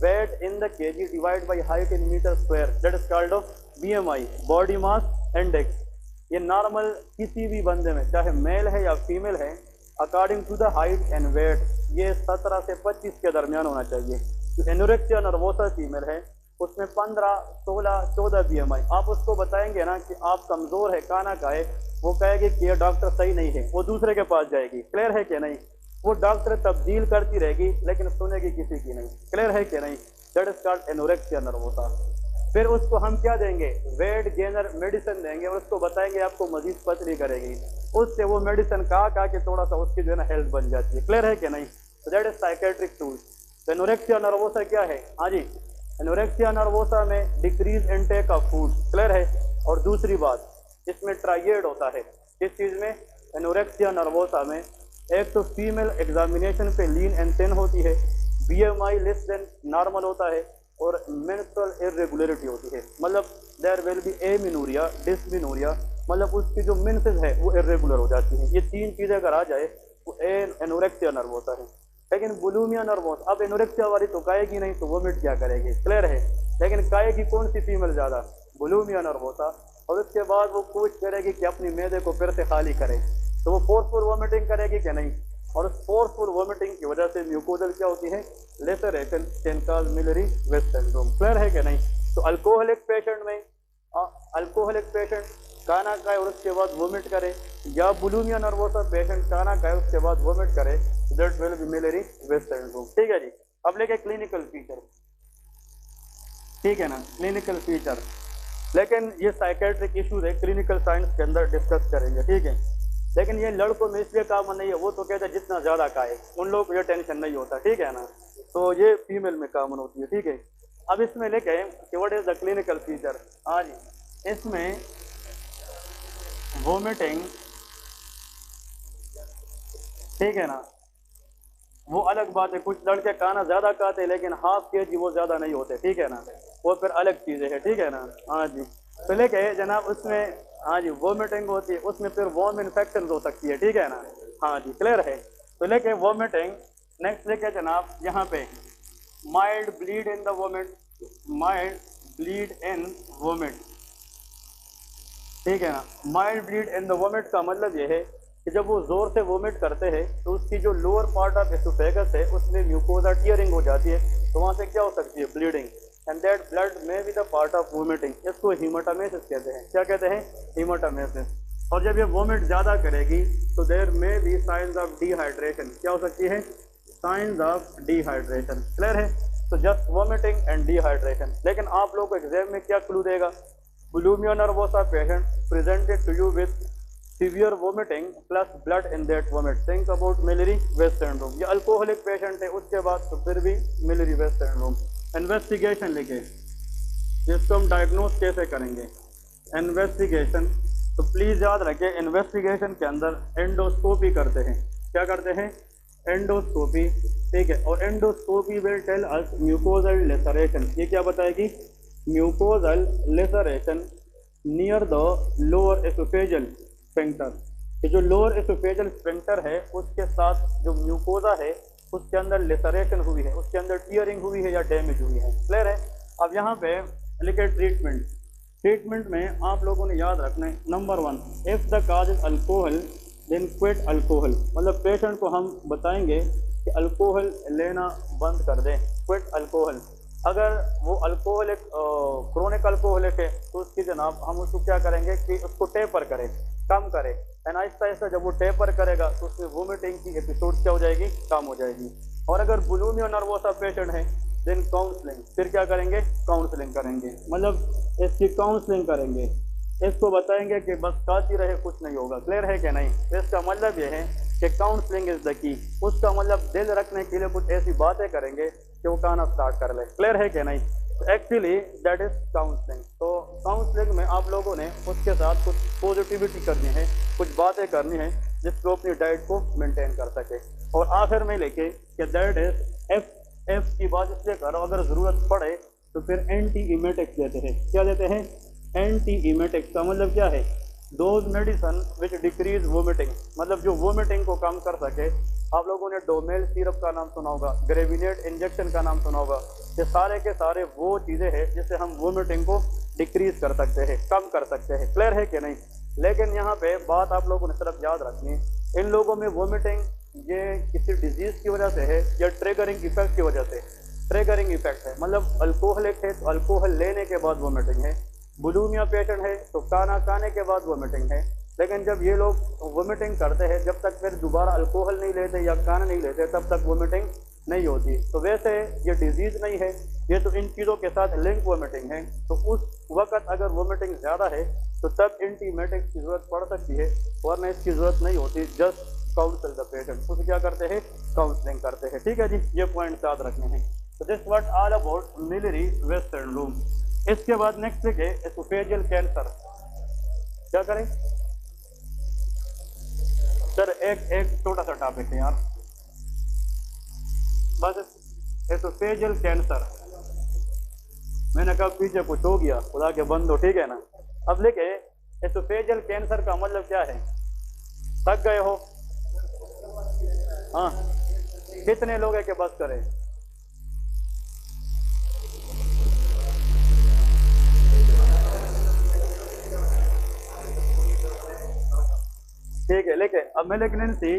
weight in the KG divide by height in meter square, that is called of BMI, body mass index. ये नॉर्मल किसी भी बंदे में चाहे मेल है या फीमेल है, according to the height and weight ये 17 से 25 के दरमियान होना चाहिए। जो एनोरेक्सिया नर्वोसा फीमेल है उसमें 15, 16, 14 बीएमआई। आप उसको बताएंगे ना कि आप कमज़ोर है, खाना खाए, वो कहेगी कि ये डॉक्टर सही नहीं है, वो दूसरे के पास जाएगी। क्लियर है कि नहीं? वो डॉक्टर तब्दील करती रहेगी लेकिन सुनेगी किसी की नहीं। क्लियर है कि नहीं? That is called anorexia nervosa. फिर उसको हम क्या देंगे, वेट गेनर मेडिसिन देंगे और उसको बताएंगे आपको मजीद पतली करेगी। उससे वो मेडिसिन खा के थोड़ा सा उसकी जो है ना हेल्थ बन जाती है। क्लियर है कि नहीं? तो that is psychiatric tool. Anorexia nervosa क्या है? हाँ जी, एनोरेक्सिया नर्वोसा में decrease intake of food. Clear है? और दूसरी बात, इसमें ट्राइएड होता है। किस चीज़ में? एनोरेक्सिया नर्वोसा में एक तो फीमेल एग्जामिनेशन पे लीन एंड थिन होती है, बीएमआई लेस देन नॉर्मल होता है और मेंस्ट्रुअल इरेगुलरिटी होती है। मतलब देयर विल बी एमिनूरिया, डिसमिनूरिया, मतलब उसकी जो मेंसेस है वो इरेगुलर हो जाती है। ये तीन चीज़ें अगर आ जाए तो एनोरेक्सिया नर्वोसा है। लेकिन बुलिमिया नर्वोसा, अब एनोरेक्सिया वाली तो खाएगी नहीं तो वोमिट क्या करेगी? क्लियर है? लेकिन खाएगी कौन सी फीमेल ज़्यादा? Bulimia nervosa. और उसके बाद वो कोशिश करेगी कि अपनी मैदे को फिर से खाली करे, तो वो फोर्सफुल वोमिटिंग करेगी कि नहीं? और उस फोर्सफुल वोमिटिंग की वजह से म्यूकोजल क्या होती है, laceration, can cause military waste syndrome. Clear है कि नहीं? तो अल्कोहलिक पेशेंट में अल्कोहलिक पेशेंट खाना खाए और उसके बाद वोमिट करे, या बुलिमिया नर्वोसा पेशेंट खाना खाए उसके बाद वोमिट करे, that will B military waste syndrome. ठीक है जी। अब लेके क्लिनिकल फीचर, ठीक है ना, क्लिनिकल फीचर। लेकिन ये साइकेट्रिक इश्यूज है, क्लिनिकल साइंस के अंदर डिस्कस करेंगे, ठीक है। लेकिन ये लड़कों में इसलिए कॉमन नहीं है, वो तो कहते हैं जितना ज़्यादा खाए, उन लोगों को ये टेंशन नहीं होता, ठीक है ना। तो ये फीमेल में कॉमन होती है, ठीक है। अब इसमें लिखे कि what is the clinical feature. हाँ जी, इसमें वोमिटिंग, ठीक है ना, वो अलग बात है, कुछ लड़के खाना ज्यादा खाते हैं लेकिन हाफ के जी वो ज्यादा नहीं होते, ठीक है ना, वो फिर अलग चीजें है, ठीक है ना। हाँ जी, तो लेके जनाब उसमें, हाँ जी, वोमिटिंग होती है, उसमें फिर वॉर्म इन्फेक्शन हो सकती है, ठीक है ना। हाँ जी, क्लियर है। तो लेके वोमिटिंग, नेक्स्ट लेके जनाब यहाँ पे mild bleed in the vomit, mild bleed in vomit, ठीक है ना। Mild bleed in the vomit का मतलब ये है कि जब वो जोर से वोमिट करते हैं तो उसकी जो लोअर पार्ट ऑफ एसोफेगस है उसमें म्यूकोजा टियरिंग हो जाती है, तो वहाँ से क्या हो सकती है, ब्लीडिंग, एंड दैट ब्लड में be the part of vomiting. इसको हीमाटोमेसिस कहते हैं। क्या कहते हैं, हीमाटोमेसिस। और जब ये वोमिट ज़्यादा करेगी तो देयर में बी साइंस ऑफ डिहाइड्रेशन, क्या हो सकती है, साइंस ऑफ डिहाइड्रेशन, क्लियर है। तो जस्ट वोमिटिंग एंड डिहाइड्रेशन। लेकिन आप लोग को एग्जाम में क्या क्लू देगा, bulimia nervosa patient presented to you with severe vomiting plus blood in that vomit, think about Mallory West syndrome. ये अल्कोहलिक पेशेंट है, उसके बाद तो फिर भी मिलरी वेस्ट सिंड्रोम। इन्वेस्टिगेशन लिखे, जिसको हम डायग्नोज कैसे करेंगे, इन्वेस्टिगेशन। तो प्लीज़ याद रखें, इन्वेस्टिगेशन के अंदर एंडोस्कोपी करते हैं। क्या करते हैं, एंडोस्कोपी, ठीक है। और endoscopy will tell us mucosal laceration, ये क्या बताएगी, mucosal laceration near the lower oesophageal sphincter. ये जो लोअर एसोफेजियल स्फिंक्टर है उसके साथ जो म्यूकोजा है उसके अंदर लेसरेशन हुई है, उसके अंदर टीयरिंग हुई है या डैमेज हुई है, क्लियर है। अब यहाँ पे लिखे ट्रीटमेंट। ट्रीटमेंट में आप लोगों ने याद रखना है, number 1, if the cause is alcohol then quit alcohol, मतलब पेशेंट को हम बताएंगे कि अल्कोहल लेना बंद कर दें, क्विट अल्कोहल। अगर वो अल्कोहलिक क्रोनिक अल्कोहलिक है तो उसकी जनाब हम उसको क्या करेंगे कि उसको टेपर करें, कम करें, एंड आहिस्ता आहिस्ता जब वो टेपर करेगा तो उसमें वोमिटिंग की एपिसोड क्या हो जाएगी, कम हो जाएगी। और अगर बुलिमिया नर्वोसा पेशेंट है देन काउंसलिंग, फिर क्या करेंगे, काउंसलिंग करेंगे, मतलब इसकी काउंसलिंग करेंगे, इसको बताएंगे कि बस खाती रहे कुछ नहीं होगा, क्लियर है कि नहीं। इसका मतलब ये है कि काउंसलिंग इज द की, उसका मतलब दिल रखने के लिए कुछ ऐसी बातें करेंगे कि वो खाना स्टार्ट कर ले, क्लियर है कि नहीं। Actually that is counselling. तो काउंसलिंग में आप लोगों ने उसके साथ कुछ पॉजिटिविटी करनी है, कुछ बातें करनी है जिसको अपनी डाइट को मेंटेन कर सके। और आखिर में लेके कि दैट इज एफ की बात इसलिए करो, अगर ज़रूरत पड़े तो फिर एंटी इमेटिक्स देते हैं। क्या देते हैं, एंटी इमेटिक्स का मतलब क्या है, those medicine which decrease vomiting, मतलब जो वोमिटिंग को कम कर सके। आप लोगों ने डोमेल सिरप का नाम सुना होगा, ग्रेविनेट इंजेक्शन का नाम सुना होगा। ये सारे के सारे वो चीज़ें हैं जिससे हम वोमिटिंग को डिक्रीज कर सकते हैं, कम कर सकते हैं, क्लियर है कि नहीं। लेकिन यहाँ पे बात आप लोगों ने सिर्फ याद रखनी है, इन लोगों में वोमिटिंग ये किसी डिजीज़ की वजह से है या ट्रिगरिंग इफेक्ट की वजह से। ट्रिगरिंग इफेक्ट है, मतलब अल्कोहलिक है तो अल्कोहल लेने के बाद वोमिटिंग है, बुलिमिया पेशेंट है तो खाना खाने के बाद वोमिटिंग है। लेकिन जब ये लोग वोमिटिंग करते हैं, जब तक फिर दोबारा अल्कोहल नहीं लेते या खाना नहीं लेते तब तक वोमिटिंग नहीं होती। तो वैसे ये डिजीज़ नहीं है, ये तो इन चीज़ों के साथ लिंक वोमिटिंग है। तो उस वक्त अगर वोमिटिंग ज़्यादा है तो तब एंटीमेटिक्स की ज़रूरत पड़ सकती है, वरना इसकी ज़रूरत नहीं होती। जस्ट काउंसल द पेशेंट, उसको क्या करते हैं, काउंसलिंग करते हैं, ठीक है जी। ये पॉइंट याद रखने हैं। तो this what all about Mallory West syndrome. इसके बाद नेक्स्ट है एसोफेजियल कैंसर। क्या करें सर, एक छोटा सा टॉपिक है यार, बस एसोफेजियल कैंसर। मैंने कहा पीछे कुछ हो गया, खुदा के बंद हो, ठीक है ना। अब लिखे एसोफेजियल कैंसर का मतलब क्या है, थक गए हो, हाँ, कितने लोग हैं कि बस करें। ठीक है, लेके अब मेलिग्नेंसी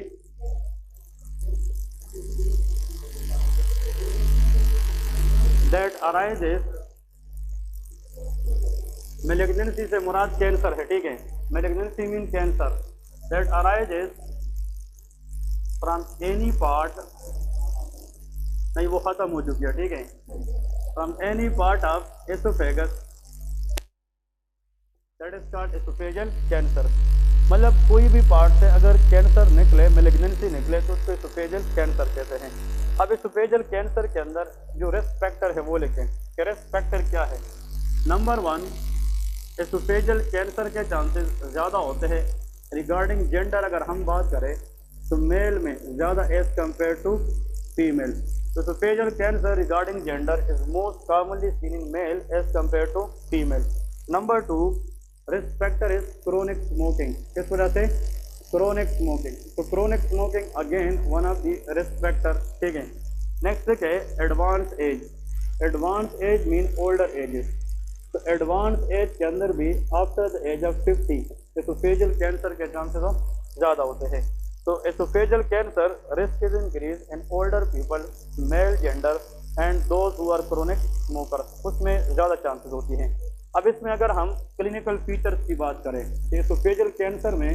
दैट अराइजेस, मेलिग्नेंसी से मुराद कैंसर है, ठीक है। Malignancy mean cancer that arises from any part, नहीं वो खत्म हो चुकी है, ठीक है, from any part of oesophagus that is called oesophageal cancer. मतलब कोई भी पार्ट से अगर कैंसर निकले, मेलिग्नेंसी निकले तो उसको एसोफेजियल कैंसर कहते हैं। अब एसोफेजियल कैंसर के अंदर जो रिस्क फैक्टर है वो लिखें कि रिस्क फैक्टर क्या है। नंबर 1, एसोफेजियल कैंसर के चांसेस ज़्यादा होते हैं रिगार्डिंग जेंडर। अगर हम बात करें तो मेल में ज़्यादा एज कम्पेयर टू फीमेल। तो oesophageal cancer regarding gender is most commonly seen in male as compare to female. Number 2, risk factor is chronic smoking. किस वजह से? Chronic smoking. तो chronic smoking again one of the risk factor. ठीक है। Next है advance age. Advance age mean older ages. तो advance age के अंदर भी after the age of 50 oesophageal cancer के चांसेस ज़्यादा होते हैं। तो oesophageal cancer risk is increase in older people, male gender and those who are chronic smoker, उसमें ज़्यादा चांसेस होती हैं। अब इसमें अगर हम क्लिनिकल फीचर्स की बात करें तो एसोफेजियल कैंसर में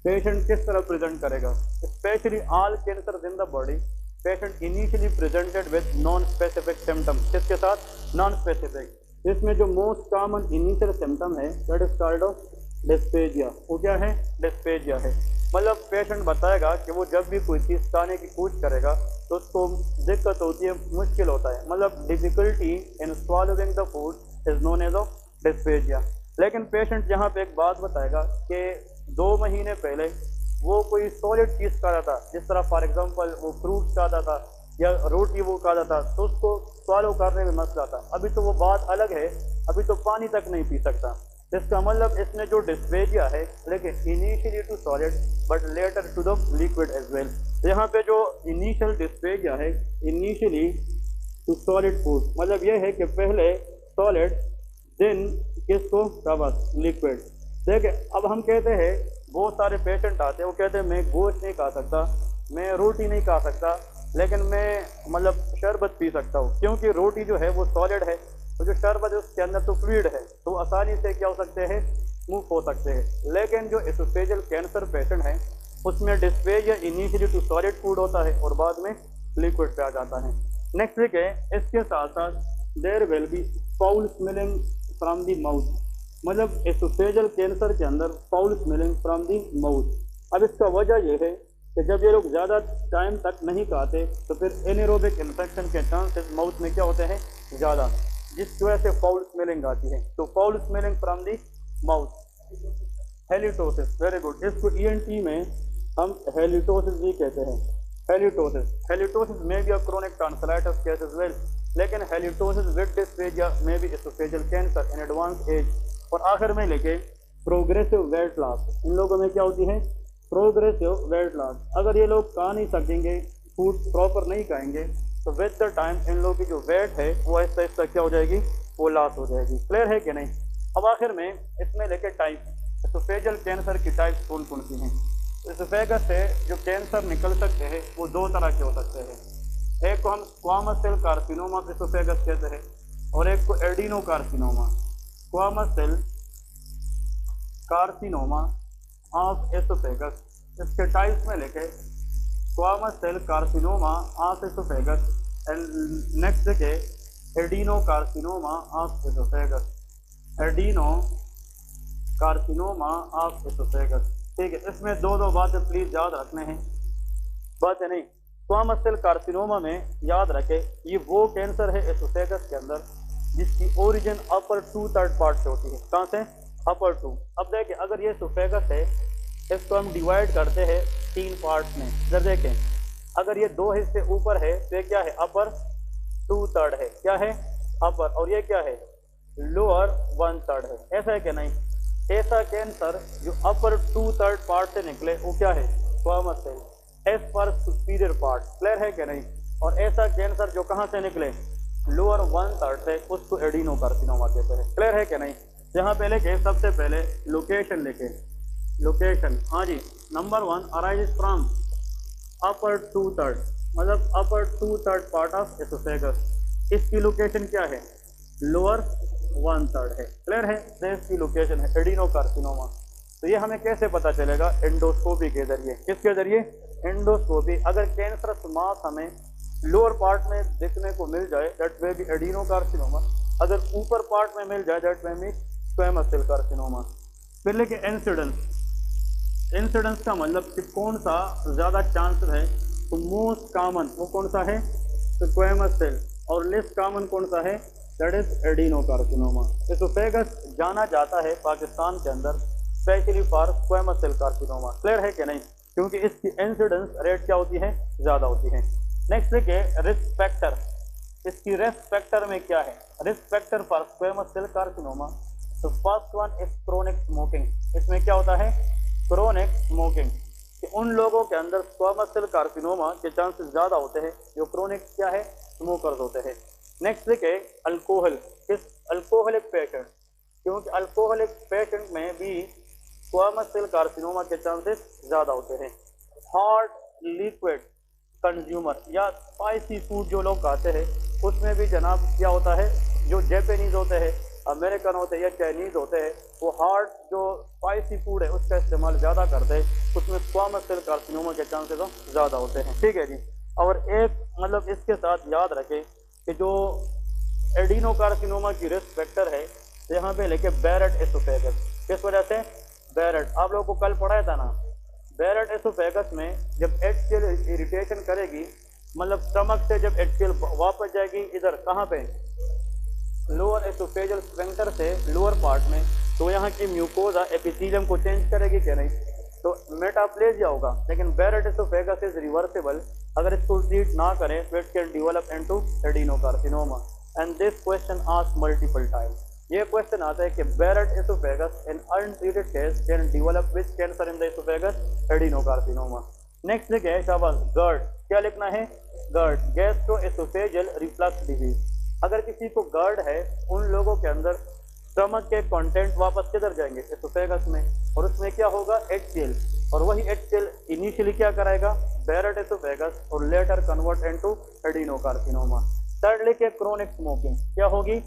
पेशेंट किस तरह प्रेजेंट करेगा। Specially all cancer in the body patient initially presented with non specific symptoms. किसके साथ? Non specific. इसमें जो मोस्ट कॉमन इनिशियल सिम्टम है that is called of dysphasia. वो क्या है? डिस्पेजिया है। मतलब पेशेंट बताएगा कि वो जब भी कोई चीज़ खाने की कोशिश करेगा तो उसको दिक्कत होती है, मुश्किल होता है, मतलब difficulty in swallowing the food is known as of dysphagia. लेकिन पेशेंट यहाँ पे एक बात बताएगा कि 2 महीने पहले वो कोई सॉलिड चीज़ खाता था, जिस तरह फॉर एग्जांपल वो फ्रूट्स खाता था या रोटी वो खाता था, तो उसको स्वालो करने में मसला था। अभी तो वो बात अलग है, अभी तो पानी तक नहीं पी सकता। इसका मतलब इसमें जो डिस्पेजिया है, लेकिन initially to solid but later to the liquid as well. यहाँ पे जो इनिशियल डिस्पेजिया है, इनिशियली टू सॉलिड फूड, मतलब ये है कि पहले सॉलिड देन किसको? कबस लिक्विड। देखिए अब हम कहते हैं, बहुत सारे पेशेंट आते हैं वो कहते हैं मैं गोश्त नहीं खा सकता, मैं रोटी नहीं खा सकता, लेकिन मैं मतलब शरबत पी सकता हूँ, क्योंकि रोटी जो है वो सॉलिड है, तो जो शरबत है उसके अंदर तो फ्लूइड है, तो आसानी से क्या हो सकते हैं? मूव हो सकते हैं। लेकिन जो एसोफेजियल कैंसर पेशेंट है उसमें dysphagia initially to solid food होता है और बाद में लिक्विड पे आ जाता है। नेक्स्ट है, इसके साथ साथ there will be foul smelling from the mouth. मतलब एसोफेजियल कैंसर के अंदर foul smelling from the mouth. अब इसका वजह यह है कि जब ये लोग ज़्यादा टाइम तक नहीं खाते तो फिर एनेरोबिक इन्फेक्शन के चांसेस माउथ में क्या होते हैं? ज़्यादा, जिस वजह से फाउल स्मेलिंग आती है। तो foul smelling from the mouth. Halitosis, very good. इसको ईएनटी में हम हेलिटोसिस भी कहते हैं। हेलिटोसिस में भी chronic tonsillitis case as well, लेकिन हेलिटोसिस विद डिस्पेजिया में भी esophageal cancer in advance age. और आखिर में लेके प्रोग्रेसिव वेट लॉस, इन लोगों में क्या होती है? Progressive weight loss. अगर ये लोग खा नहीं सकेंगे, फूड प्रॉपर नहीं खाएंगे, तो विद द टाइम इन लोगों की जो वेट है वो ऐसा ऐसा क्या हो जाएगी? वो लॉस हो जाएगी। क्लियर है कि नहीं? अब आखिर में इसमें लेके टाइप, एसोफेजियल कैंसर की टाइप कौन कौन सी हैं? एसोफेगस से जो कैंसर निकल सकते हैं वो 2 तरह के हो सकते हैं। एक को हम squamous cell carcinoma of oesophagus कहते हैं और एक को adeno carcinoma. Squamous cell carcinoma of oesophagus, इसके टाइप्स में लेके squamous cell carcinoma of oesophagus and next के adeno carcinoma of oesophagus. Adeno carcinoma of oesophagus. ठीक है, इसमें 2 बातें प्लीज याद रखने हैं, बातें नहीं। स्क्वामस सेल कार्सिनोमा में याद रखें ये वो कैंसर है एसोफेगस के अंदर जिसकी ओरिजिन अपर 2/3 पार्ट से होती है। कहाँ से? अपर 2। अब देखिए अगर ये एसोफेगस है, इसको हम डिवाइड करते हैं 3 पार्ट्स में। जब देखें अगर ये 2 हिस्से ऊपर है तो ये क्या है? अपर 2/3 है। क्या है? अपर। और ये क्या है? लोअर 1/3 है। ऐसा है कि नहीं? ऐसा कैंसर जो अपर 2/3 पार्ट से निकले वो क्या है? स्क्वामस सेल एज पर सुपीरियर पार्ट। क्लियर है कि नहीं? और ऐसा कैंसर जो कहाँ से निकले? लोअर 1/3 से, उसको एडिनो कार्सिनोमा कहते हैं। क्लियर है कि नहीं? यहाँ पे लेके सबसे पहले लोकेशन लेके, लोकेशन, हाँ जी। नंबर 1 अराइज फ्रॉम अपर 2/3, मतलब अपर 2/3 पार्ट ऑफ एसोफेगस। इसकी लोकेशन क्या है? लोअर 1/3 है। क्लियर है? इसकी लोकेशन है एडिनो कार्सिनोमा। तो ये हमें कैसे पता चलेगा? एंडोस्कोपी के जरिए। किसके जरिए? एंडोस्कोपी। अगर कैंसरस मास हमें लोअर पार्ट में देखने को मिल जाए that way be adenocarcinoma, अगर ऊपर पार्ट में मिल जाए that way be squamous cell carcinoma. फिर लेके इंसिडेंस का मतलब कि कौन सा ज़्यादा चांसेस है, तो मोस्ट कॉमन वो कौन सा है? Squamous cell. और लेस कॉमन कौन सा है? That is adenocarcinoma. एसोफेगस जाना जाता है पाकिस्तान के अंदर specially for squamous cell carcinoma. Clear है कि नहीं, क्योंकि इसकी इंसिडेंस रेट क्या होती है, ज़्यादा होती है। नेक्स्ट देखिए रिस्क फैक्टर। इसकी रिस्क फैक्टर में क्या है, risk factor for squamous cell carcinoma. तो first one is chronic smoking. इसमें क्या होता है, क्रोनिक स्मोकिंग, कि उन लोगों के अंदर स्क्वेमस सेल कार्सिनोमा के चांसेस ज़्यादा होते हैं जो क्रोनिक क्या है, स्मोकर्स होते हैं। नेक्स्ट देखिए अल्कोहल। इस अल्कोहलिक पेशेंट, क्योंकि अल्कोहलिक पेशेंट में भी स्क्वेमस सेल कार्सिनोमा के चांसेस ज़्यादा होते हैं। हॉट लिक्विड कंज्यूमर या स्पाइसी फूड जो लोग खाते हैं उसमें भी जनाब क्या होता है, जो जापानीज होते हैं, अमेरिकन होते हैं या चाइनीज़ होते हैं, वो हार्ड जो स्पाइसी फूड है उसका इस्तेमाल ज़्यादा करते हैं, उसमें स्क्वेमस सेल कार्सिनोमा के चांसेस ज़्यादा होते हैं। ठीक है जी। और एक मतलब इसके साथ याद रखें कि जो एडिनोकार्सिनोमा की रिस्क फैक्टर है, यहाँ पे लेके बैरेट एसोफेगस। किस वजह से, बैरेट आप लोगों को कल पढ़ाया था ना, बैरेट एसोफेगस में जब एचसीएल इरिटेशन करेगी, मतलब स्टमक से जब एचसीएल वापस जाएगी इधर कहाँ पे, लोअर एसोफेजियल स्फिंक्टर से लोअर पार्ट में, तो यहाँ की म्यूकोजा एपिथेलियम को चेंज करेगी क्या नहीं, तो मेटाप्लेजिया होगा। लेकिन बैरेट एसोफेगस इज रिवर्सिबल, अगर इसको ट्रीट ना करें तो it can develop into adenocarcinoma. And this question asked multiple times. ये क्वेश्चन आता है कि Barrett esophagus in untreated case can develop which cancer in the esophagus, adenocarcinoma. Next देखिए शाबाश, गर्ड। क्या लिखना है, गर्ड, गैस्ट्रोएसोफेजियल रिफ्लक्स डिजीज। अगर किसी को गर्ड है, उन लोगों के अंदर स्टमक के कंटेंट वापस किधर जाएंगे, एसोफेगस में, और उसमें क्या होगा, एचसीएल, और वही एचसीएल इनिशियली क्या कराएगा, बैरेट एसोफेगस, और later convert into adenocarcinoma. Thirdly के क्रोनिक स्मोकिंग क्या होगी,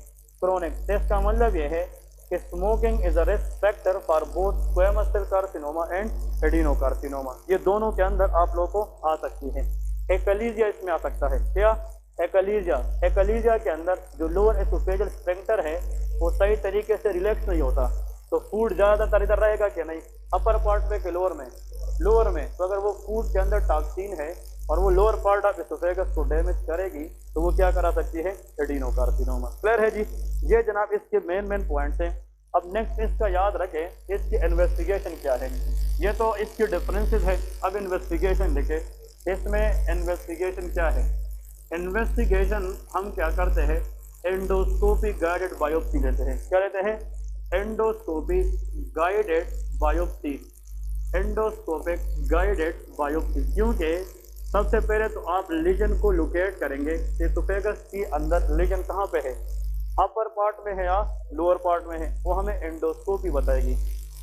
क्रोनिक। इसका मतलब यह है कि smoking is a risk factor for both squamous cell carcinoma and adenocarcinoma. ये दोनों के अंदर आप लोगों को आ सकती है। एकलीजिया इसमें आ सकता है, क्या, एकलीजिया। एकलीजिया के अंदर जो लोअर एसोफेजियल स्फिंक्टर है वो सही तरीके से रिलैक्स नहीं होता, तो फूड ज़्यादातर इधर रहेगा कि नहीं, अपर पार्ट में कि लोअर में, लोअर में। तो अगर वो फूड के अंदर टॉक्सिन है और वो लोअर पार्ट ऑफ एसोफेगस को डैमेज करेगी तो वो क्या करा सकती है, एडिनोकार्सिनोमा। क्लियर है जी। ये जनाब इसके मेन पॉइंट्स हैं। अब नेक्स्ट इसका याद रखें इसकी इन्वेस्टिगेशन क्या है। ये तो इसकी डिफरेंसेस है। अब इन्वेस्टिगेशन देखें, इसमें इन्वेस्टिगेशन क्या है, इन्वेस्टिगेशन हम क्या करते हैं, एंडोस्कोपी गाइडेड बायोप्सी लेते हैं। क्या लेते हैं, endoscopy guided biopsy, endoscopic guided biopsy. क्योंकि सबसे पहले तो आप लीजन को लोकेट करेंगे, एसोफेगस की अंदर लीजन कहाँ पे है, अपर पार्ट में है या लोअर पार्ट में है, वो हमें एंडोस्कोपी बताएगी।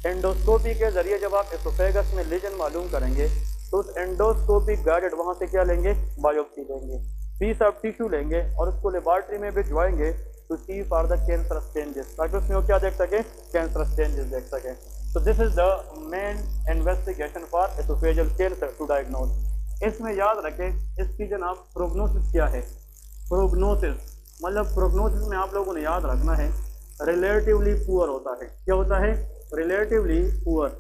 एंडोस्कोपी के जरिए जब आप एसोफेगस में लीजन मालूम करेंगे तो उस एंडोस्कोपी गाइडेड वहाँ से क्या लेंगे, बायोप्सी लेंगे, पीस ऑफ टिश्यू लेंगे और उसको लेबॉर्ट्री में भिजवाएंगे to see for the cancer changes, ताकि उसमें वो क्या देख सके, कैंसर चेंजेस देख सके। तो this is the main investigation for esophageal cancer to diagnose. इसमें याद रखें इसकी जनाब प्रोग्नोसिस क्या है, प्रोग्नोसिस मतलब प्रोग्नोसिस में आप लोगों ने याद रखना है रिलेटिवली पुअर होता है। क्या होता है, रिलेटिवली पुअर।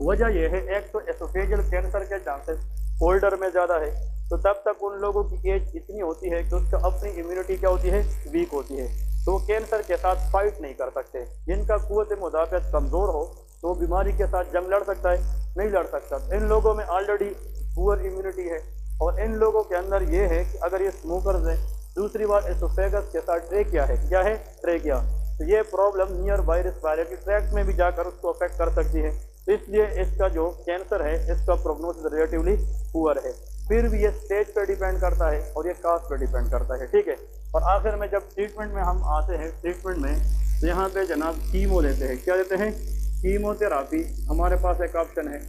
वजह यह है, एक तो एसोफेजियल कैंसर के चांसेस ओल्डर में ज़्यादा है, तो तब तक उन लोगों की एज इतनी होती है कि उसका अपनी इम्यूनिटी क्या होती है, वीक होती है, तो कैंसर के साथ फाइट नहीं कर सकते। जिनका कुव्वत मुदाफ़अत कमज़ोर हो तो वो बीमारी के साथ जंग लड़ सकता है, नहीं लड़ सकता। इन लोगों में ऑलरेडी पुअर इम्यूनिटी है, और इन लोगों के अंदर ये है कि अगर ये स्मोकर्स हैं, दूसरी बात एसोफेगस के साथ ट्रेकिया है, क्या है, ट्रेकिया, तो ये problem near by respiratory tract में भी जाकर उसको अफेक्ट कर सकती है। तो इसलिए इसका जो कैंसर है इसका प्रोग्नोसिस रिलेटिवली पुअर है। फिर भी ये स्टेज पे डिपेंड करता है और ये कास्ट पे डिपेंड करता है, ठीक है। और आखिर में जब ट्रीटमेंट में हम आते हैं, ट्रीटमेंट में तो यहाँ पे जनाब कीमो लेते हैं। क्या लेते हैं, कीमोथेरापी हमारे पास एक ऑप्शन है,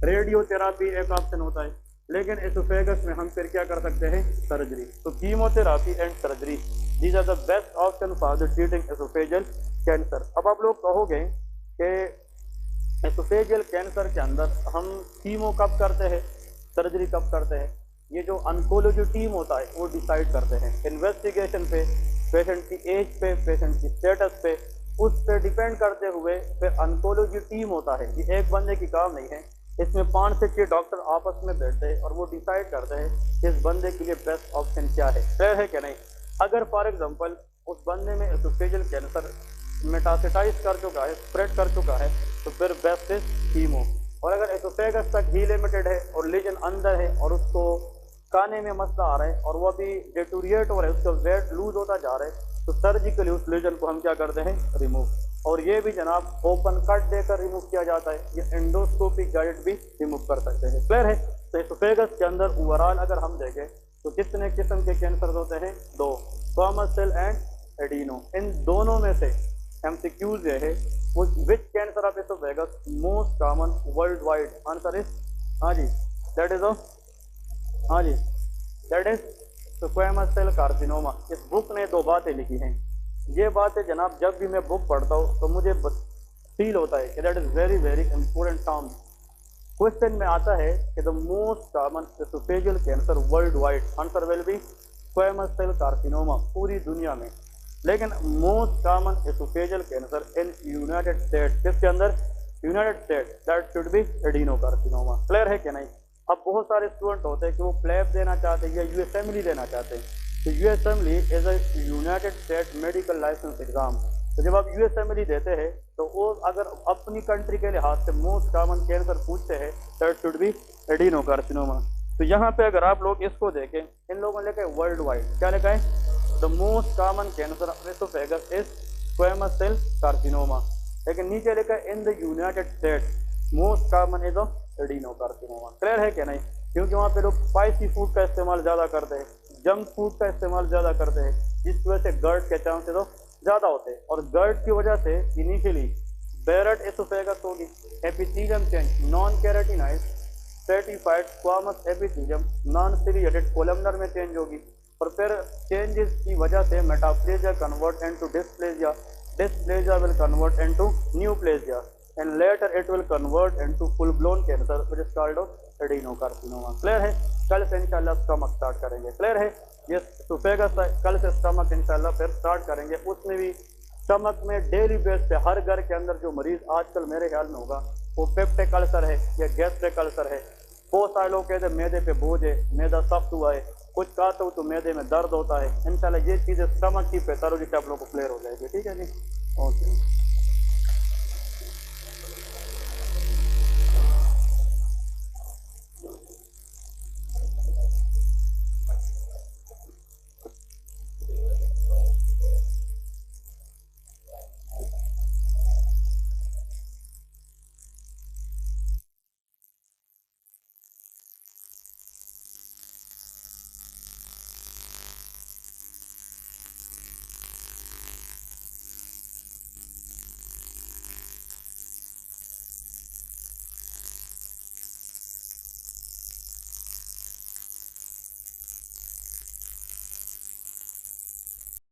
रेडियोथेरापी एक ऑप्शन होता है, लेकिन एसोफेगस में हम फिर क्या कर सकते हैं, सर्जरी। तो chemotherapy and surgery, these are the best option for the treating esophageal cancer. अब आप लोग कहोगे कि एसोफेजियल कैंसर के अंदर हम कीमो कब करते हैं, सर्जरी कब करते हैं, ये जो ऑन्कोलॉजी टीम होता है वो डिसाइड करते हैं। इन्वेस्टिगेशन पे, पेशेंट की एज पे, पेशेंट की स्टेटस पे, उस पे डिपेंड करते हुए फिर ऑन्कोलॉजी टीम होता है। ये एक बंदे की काम नहीं है, इसमें 5 से 6 डॉक्टर आपस में बैठते हैं और वो डिसाइड करते हैं कि इस बंदे के लिए बेस्ट ऑप्शन क्या है। क्लियर है क्या नहीं। अगर फॉर एग्जांपल उस बंदे में एसोफेजियल कैंसर मेटास्टेटाइज कर चुका है, स्प्रेड कर चुका है, तो फिर बेस्ट इज कीमो। और अगर एसोफेगस तक ही लिमिटेड है और लीजन अंदर है और उसको खाने में मसला आ रहा है और वो भी डेटोरिएट हो रहा है, उसका वेट लूज होता जा रहा है, तो सर्जिकली उस लीजन को हम क्या करते हैं, रिमूव। और ये भी जनाब ओपन कट देकर रिमूव किया जाता है, ये एंडोस्कोपिक गाइड भी रिमूव कर सकते हैं। क्लियर है? तो एसोफेगस के अंदर ओवरऑल अगर हम देखें तो कितने किस्म के कैंसर होते हैं, 2, स्क्वामस सेल एंड एडिनो। इन दोनों में से एमसीक्यूज ये है, which cancer of oesophagus most common world wide? Answer is हाँ जी, दैट इज हाँ जी, that is squamous cell carcinoma. इस बुक ने 2 बातें लिखी हैं। ये बातें जनाब जब भी मैं बुक पढ़ता हूँ तो मुझे फील होता है कि that is very very important term. Question में आता है कि the most common esophageal cancer world wide, answer will be squamous cell carcinoma, पूरी दुनिया में। लेकिन most common esophageal cancer in United States, किसके अंदर, United States, that should be adenocarcinoma. Clear है कि नहीं? अब बहुत सारे स्टूडेंट होते हैं कि वो प्लैब देना चाहते हैं या यूएसएमएलई देना चाहते हैं। तो USMLE is a United State medical license exam. तो जब आप यूएसएमएलई देते हैं तो वो अगर अपनी कंट्री के लिहाज से मोस्ट कॉमन कैंसर पूछते हैं, that should be adeno carcinoma. तो यहाँ पे अगर आप लोग इसको देखें, इन लोगों ने लिखा है वर्ल्ड वाइड, क्या लिखा है, the most common cancer of esophagus is squamous cell carcinoma. लेकिन नीचे लिखा है in the United States most common is adenocarcinoma. Clear है कि नहीं? क्योंकि वहाँ पे लोग स्पाइसी फूड का इस्तेमाल ज़्यादा करते हैं, जंक फूड का इस्तेमाल ज़्यादा करते हैं, जिसकी वजह से गर्ड के चांसेस तो ज़्यादा होते हैं। और गर्ड की वजह से इनिशियली बेरट एसोफेगस होगी, epithelium change, non keratinise stratified squamous epithelium non ciliated columnar में चेंज होगी, और फिर चेंजेस की वजह से metaplasia convert into dysplasia, dysplasia will convert into neoplasia, and later it will convert into full blown cancer which is called adenocarcinoma। Clear है? कल से इंशाल्लाह स्टमक स्टार्ट करेंगे। क्लियर है? ये एसोफेगस कल से स्टमक इंशाल्लाह फिर स्टार्ट करेंगे। उसमें भी स्टमक में डेली बेस पे हर घर के अंदर जो मरीज आजकल मेरे ख्याल में होगा वो पेप्टिक अल्सर है या गैस्ट्रिक अल्सर है। बहुत सारे लोग कहते हैं मैदे पे बोझ है, मैदा सख्त हुआ है, कुछ खाता हूँ तो मैदे में दर्द होता है। इंशाल्लाह ये चीज़ें स्टमक की बेहतर होगी, आप लोगों को क्लियर हो जाएगी। ठीक है जी, ओके।